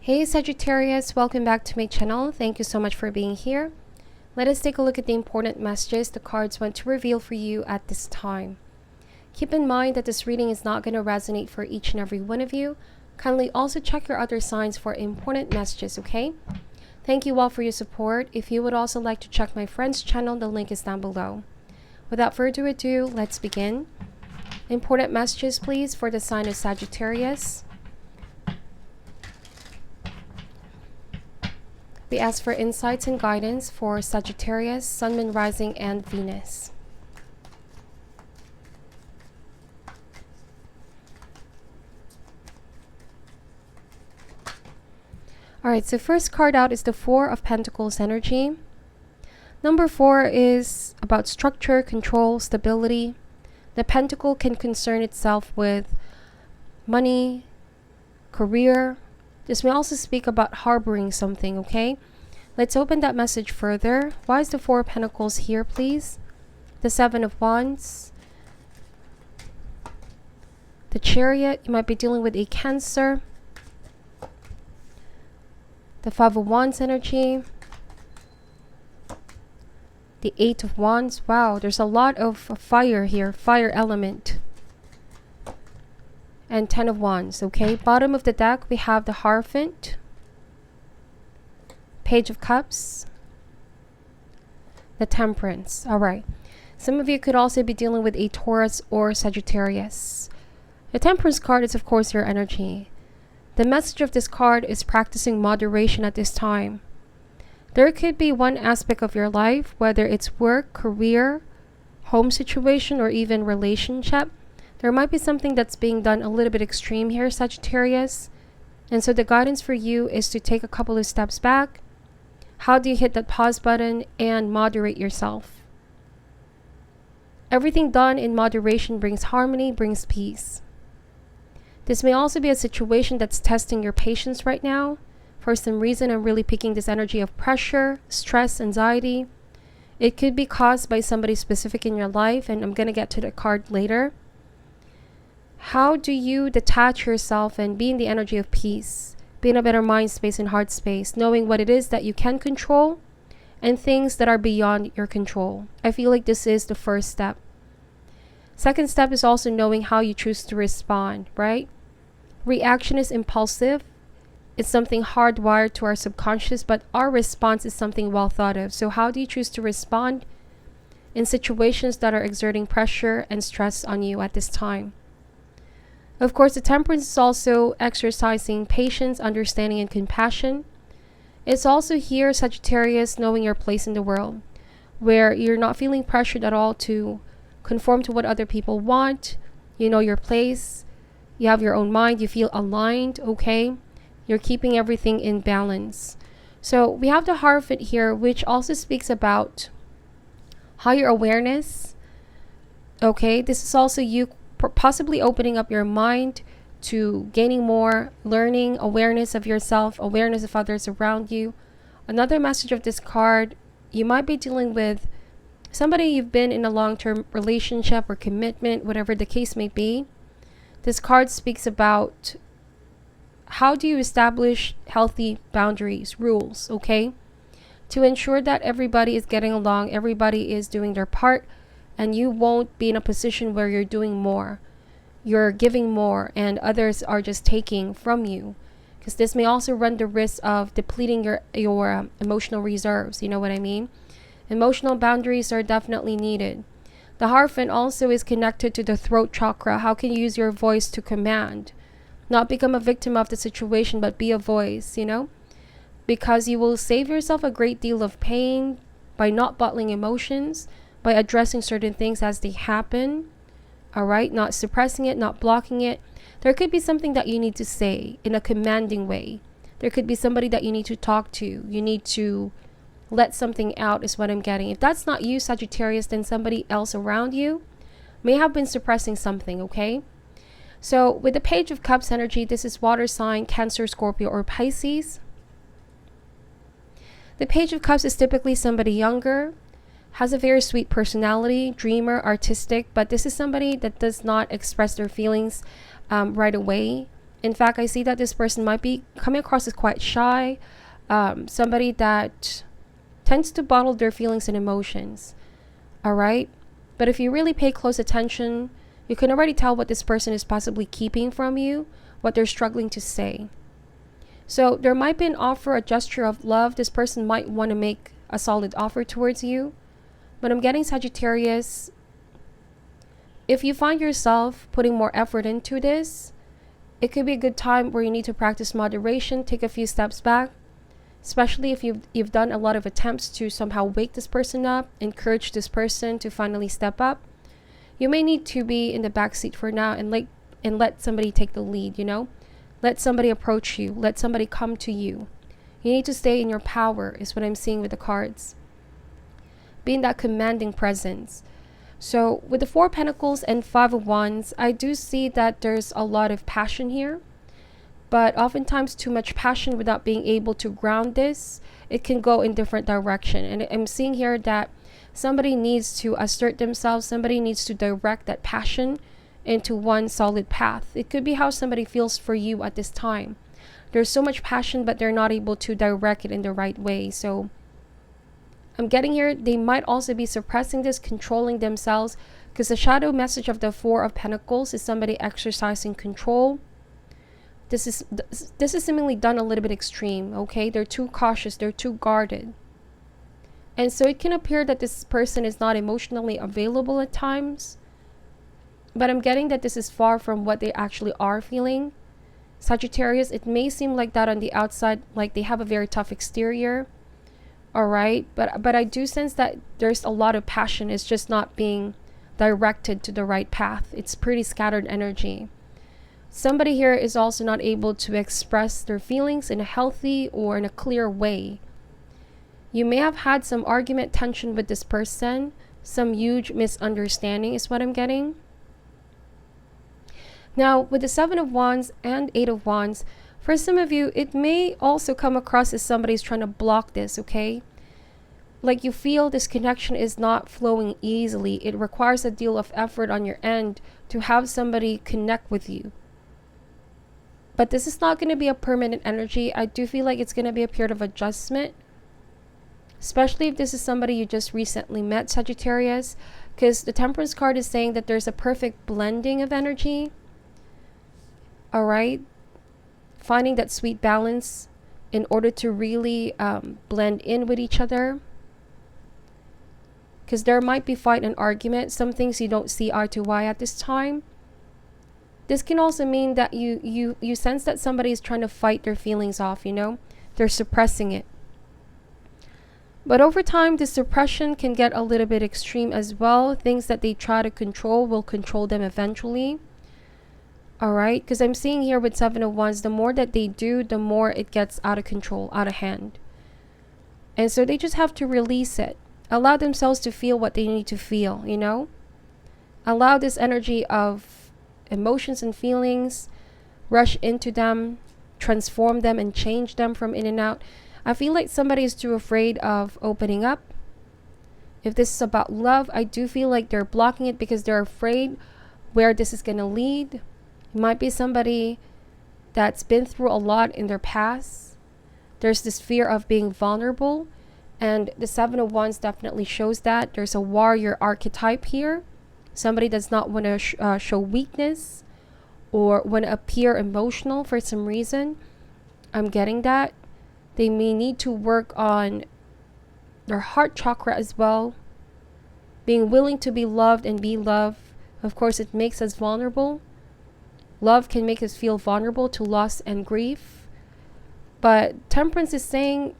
Hey Sagittarius, welcome back to my channel. Thank you so much for being here. Let us take a look at the important messages the cards want to reveal for you at this time. Keep in mind that this reading is not going to resonate for each and every one of you. Kindly also check your other signs for important messages, okay? Thank you all for your support. If you would also like to check my friend's channel, the link is down below. Without further ado, let's begin. Important messages, please, for the sign of Sagittarius. We ask for insights and guidance for Sagittarius, Sun, Moon, Rising, and Venus. Alright, so first card out is the Four of Pentacles energy. Number 4 is about structure, control, stability. The Pentacle can concern itself with money, career. This may also speak about harboring something, okay? Let's open that message further. Why is the Four of Pentacles here, please? The Seven of Wands. The Chariot. You might be dealing with a Cancer. The Five of Wands energy. The Eight of Wands. Wow, there's a lot of fire here. Fire element. And 10 of Wands, okay? Bottom of the deck, we have the Hierophant, Page of Cups, the Temperance. All right. Some of you could also be dealing with a Taurus or Sagittarius. The Temperance card is, of course, your energy. The message of this card is practicing moderation at this time. There could be one aspect of your life, whether it's work, career, home situation, or even relationship. There might be something that's being done a little bit extreme here, Sagittarius. And so the guidance for you is to take a couple of steps back. How do you hit that pause button and moderate yourself? Everything done in moderation brings harmony, brings peace. This may also be a situation that's testing your patience right now. For some reason, I'm really picking this energy of pressure, stress, anxiety. It could be caused by somebody specific in your life, and I'm going to get to the card later. How do you detach yourself and be in the energy of peace? Be in a better mind space and heart space, knowing what it is that you can control and things that are beyond your control. I feel like this is the first step. Second step is also knowing how you choose to respond, right? Reaction is impulsive. It's something hardwired to our subconscious, but our response is something well thought of. So how do you choose to respond in situations that are exerting pressure and stress on you at this time? Of course, the Temperance is also exercising patience, understanding, and compassion. It's also here, Sagittarius, knowing your place in the world, where you're not feeling pressured at all to conform to what other people want. You know your place. You have your own mind. You feel aligned, okay? You're keeping everything in balance. So we have the Hierophant here, which also speaks about higher awareness, okay? This is also you possibly opening up your mind to gaining more learning, awareness of yourself, awareness of others around you. Another message of this card, you might be dealing with somebody you've been in a long-term relationship or commitment, whatever the case may be. This card speaks about how do you establish healthy boundaries, rules, okay? To ensure that everybody is getting along, everybody is doing their part, and you won't be in a position where you're doing more. You're giving more and others are just taking from you. Because this may also run the risk of depleting your emotional reserves. You know what I mean? Emotional boundaries are definitely needed. The Hierophant also is connected to the throat chakra. How can you use your voice to command? Not become a victim of the situation, but be a voice, you know? Because you will save yourself a great deal of pain by not bottling emotions, by addressing certain things as they happen, all right? Not suppressing it, not blocking it. There could be something that you need to say in a commanding way. There could be somebody that you need to talk to. You need to let something out is what I'm getting. If that's not you, Sagittarius, then somebody else around you may have been suppressing something, okay? So with the Page of Cups energy, this is water sign, Cancer, Scorpio, or Pisces. The Page of Cups is typically somebody younger, has a very sweet personality, dreamer, artistic, but this is somebody that does not express their feelings right away. In fact, I see that this person might be coming across as quite shy, somebody that tends to bottle their feelings and emotions. All right. But if you really pay close attention, you can already tell what this person is possibly keeping from you, what they're struggling to say. So there might be an offer, a gesture of love. This person might want to make a solid offer towards you. But I'm getting, Sagittarius, if you find yourself putting more effort into this, it could be a good time where you need to practice moderation, take a few steps back, especially if you've done a lot of attempts to somehow wake this person up, encourage this person to finally step up. You may need to be in the back seat for now and let somebody take the lead, you know? Let somebody approach you. Let somebody come to you. You need to stay in your power, is what I'm seeing with the cards. Be in that commanding presence. So with the Four of Pentacles and Five of Wands, I do see that there's a lot of passion here. But oftentimes too much passion without being able to ground this, it can go in different direction. And I'm seeing here that somebody needs to assert themselves. Somebody needs to direct that passion into one solid path. It could be how somebody feels for you at this time. There's so much passion, but they're not able to direct it in the right way. So I'm getting here, they might also be suppressing this, controlling themselves, because the shadow message of the Four of Pentacles is somebody exercising control. This is seemingly done a little bit extreme, okay? They're too cautious, they're too guarded. And so it can appear that this person is not emotionally available at times, but I'm getting that this is far from what they actually are feeling. Sagittarius, it may seem like that on the outside, like they have a very tough exterior. All right, but I do sense that there's a lot of passion. It's just not being directed to the right path. It's pretty scattered energy. Somebody here is also not able to express their feelings in a healthy or in a clear way. You may have had some argument, tension with this person. Some huge misunderstanding is what I'm getting. Now, with the Seven of Wands and Eight of Wands, for some of you, it may also come across as somebody's trying to block this, okay? Like you feel this connection is not flowing easily. It requires a deal of effort on your end to have somebody connect with you. But this is not going to be a permanent energy. I do feel like it's going to be a period of adjustment, especially if this is somebody you just recently met, Sagittarius, because the Temperance card is saying that there's a perfect blending of energy. All right. Finding that sweet balance in order to really blend in with each other. Because there might be fight and argument. Some things you don't see eye to eye at this time. This can also mean that you sense that somebody is trying to fight their feelings off, you know. They're suppressing it. But over time, the suppression can get a little bit extreme as well. Things that they try to control will control them eventually. All right, because I'm seeing here with Seven of Wands, the more that they do, the more it gets out of control, out of hand. And so they just have to release it. Allow themselves to feel what they need to feel, you know? Allow this energy of emotions and feelings, rush into them, transform them and change them from in and out. I feel like somebody is too afraid of opening up. If this is about love, I do feel like they're blocking it because they're afraid where this is going to lead. It might be somebody that's been through a lot in their past. There's this fear of being vulnerable. And the Seven of Wands definitely shows that. There's a warrior archetype here. Somebody does not want to show weakness or want to appear emotional for some reason. I'm getting that. They may need to work on their heart chakra as well. Being willing to be loved and be loved. Of course, it makes us vulnerable. Love can make us feel vulnerable to loss and grief. But Temperance is saying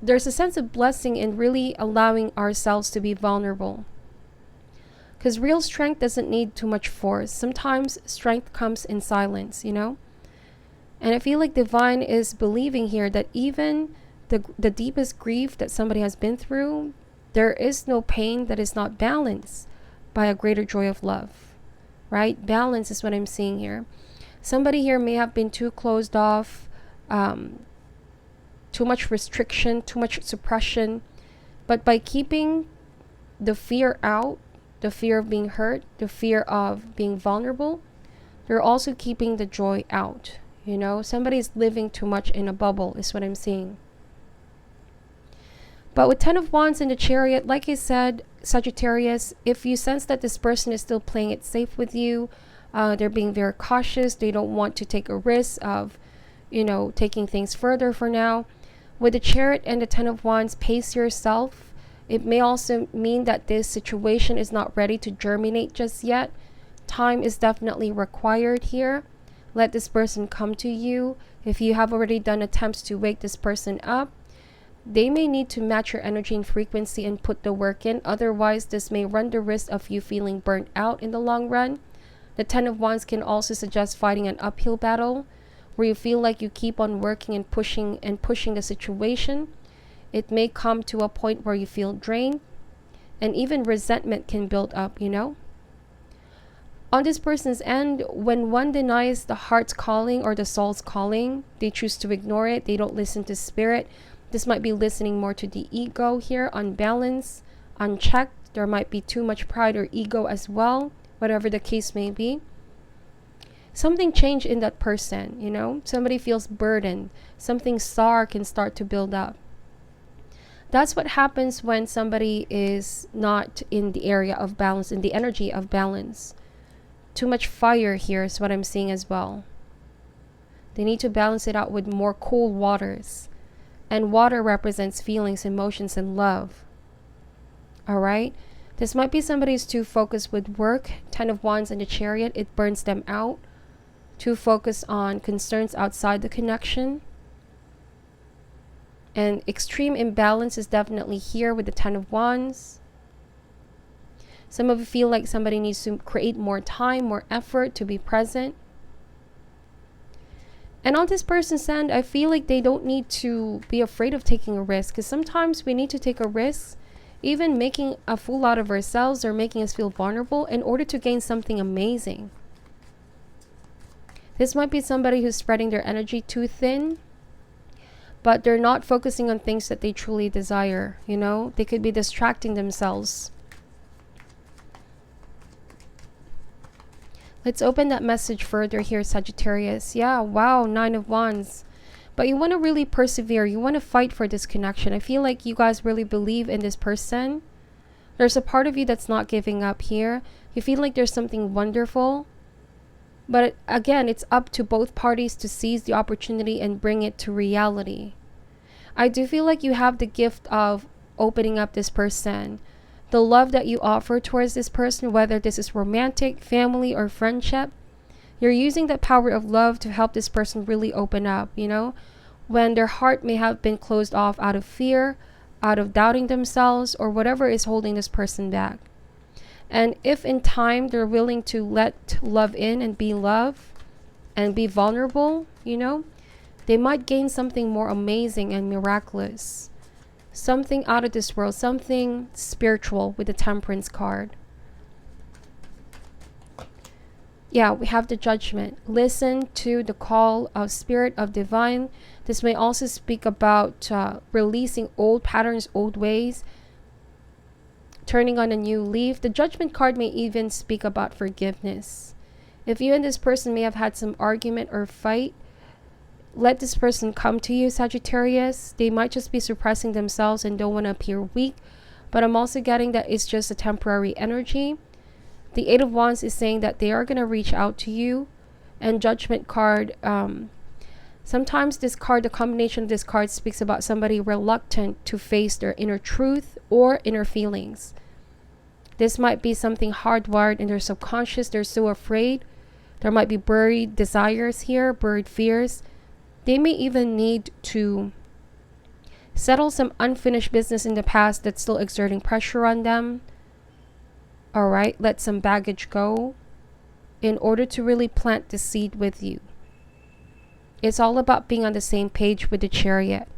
there's a sense of blessing in really allowing ourselves to be vulnerable. Because real strength doesn't need too much force. Sometimes strength comes in silence, you know? And I feel like Divine is believing here that even the deepest grief that somebody has been through, there is no pain that is not balanced by a greater joy of love. Right? Balance is what I'm seeing here. Somebody here may have been too closed off, too much restriction, too much suppression. But by keeping the fear out, the fear of being hurt, the fear of being vulnerable, They're also keeping the joy out. You know, somebody's living too much in a bubble is what I'm seeing. But with 10 of Wands in the Chariot, like I said, Sagittarius, if you sense that this person is still playing it safe with you, they're being very cautious, they don't want to take a risk of, you know, taking things further for now. With the Chariot and the 10 of Wands, pace yourself. It may also mean that this situation is not ready to germinate just yet. Time is definitely required here. Let this person come to you. If you have already done attempts to wake this person up, they may need to match your energy and frequency and put the work in. Otherwise, this may run the risk of you feeling burnt out in the long run. The 10 of Wands can also suggest fighting an uphill battle where you feel like you keep on working and pushing the situation. It may come to a point where you feel drained, and even resentment can build up, you know. On this person's end, when one denies the heart's calling or the soul's calling, they choose to ignore it. They don't listen to spirit. This might be listening more to the ego here, unbalanced, unchecked. There might be too much pride or ego as well, whatever the case may be. Something changed in that person, you know. Somebody feels burdened. Something sour can start to build up. That's what happens when somebody is not in the area of balance, in the energy of balance. Too much fire here is what I'm seeing as well. They need to balance it out with more cool waters. And water represents feelings, emotions, and love. Alright? This might be somebody who's too focused with work. 10 of Wands in the Chariot, it burns them out. Too focused on concerns outside the connection. And extreme imbalance is definitely here with the 10 of Wands. Some of you feel like somebody needs to create more time, more effort to be present. And on this person's end, I feel like they don't need to be afraid of taking a risk. Because sometimes we need to take a risk, even making a fool out of ourselves or making us feel vulnerable in order to gain something amazing. This might be somebody who's spreading their energy too thin, but they're not focusing on things that they truly desire. You know, they could be distracting themselves. Let's open that message further here, Sagittarius. Yeah, wow, 9 of Wands. But you want to really persevere. You want to fight for this connection. I feel like you guys really believe in this person. There's a part of you that's not giving up here. You feel like there's something wonderful. But again, it's up to both parties to seize the opportunity and bring it to reality. I do feel like you have the gift of opening up this person. The love that you offer towards this person, whether this is romantic, family, or friendship, you're using the power of love to help this person really open up, you know, when their heart may have been closed off out of fear, out of doubting themselves, or whatever is holding this person back. And if in time they're willing to let love in and be love and be vulnerable, you know, they might gain something more amazing and miraculous. Something out of this world, something spiritual with the Temperance card. Yeah, we have the Judgment. Listen to the call of Spirit of Divine. This may also speak about releasing old patterns, old ways, turning on a new leaf. The Judgment card may even speak about forgiveness. If you and this person may have had some argument or fight, let this person come to you, Sagittarius. They might just be suppressing themselves and don't want to appear weak, but I'm also getting that it's just a temporary energy. The 8 of Wands is saying that they are going to reach out to you. And Judgment card, sometimes this card, the combination of this card speaks about somebody reluctant to face their inner truth or inner feelings. This might be something hardwired in their subconscious. They're so afraid. There might be buried desires here, buried fears. They may even need to settle some unfinished business in the past that's still exerting pressure on them. Alright, let some baggage go in order to really plant the seed with you. It's all about being on the same page with the Chariot.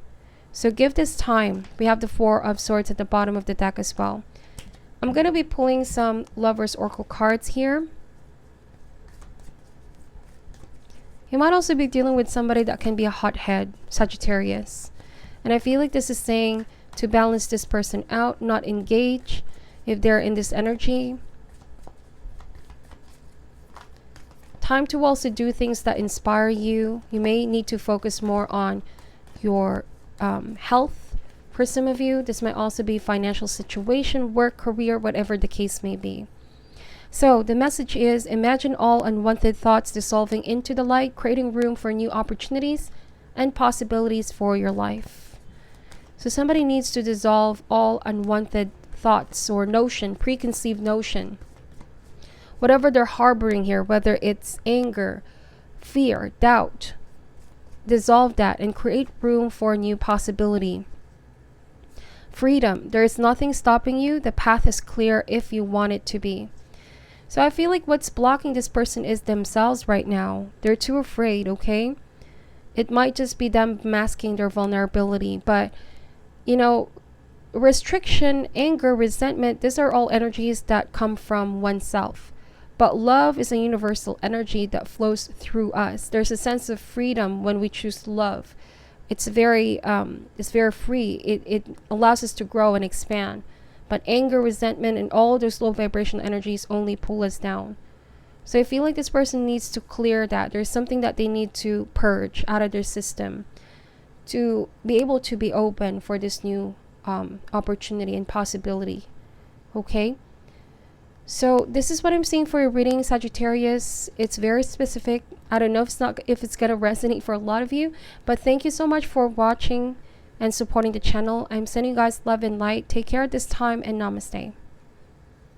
So give this time. We have the 4 of Swords at the bottom of the deck as well. I'm going to be pulling some Lover's Oracle cards here. You might also be dealing with somebody that can be a hothead, Sagittarius. And I feel like this is saying to balance this person out, not engage if they're in this energy. Time to also do things that inspire you. You may need to focus more on your health. For some of you, this might also be financial situation, work, career, whatever the case may be. So the message is, imagine all unwanted thoughts dissolving into the light, creating room for new opportunities and possibilities for your life. So somebody needs to dissolve all unwanted thoughts or preconceived notion. Whatever they're harboring here, whether it's anger, fear, doubt, dissolve that and create room for a new possibility. Freedom. There is nothing stopping you. The path is clear if you want it to be. So I feel like what's blocking this person is themselves right now. They're too afraid, okay? It might just be them masking their vulnerability. But, restriction, anger, resentment, these are all energies that come from oneself. But love is a universal energy that flows through us. There's a sense of freedom when we choose love. It's very free. It allows us to grow and expand. But anger, resentment, and all those low vibrational energies only pull us down. So I feel like this person needs to clear that. There's something that they need to purge out of their system to be able to be open for this new opportunity and possibility. Okay? So this is what I'm seeing for your reading, Sagittarius. It's very specific. I don't know if it's gonna resonate for a lot of you, but thank you so much for watching and supporting the channel. I'm sending you guys love and light. Take care at this time, and namaste.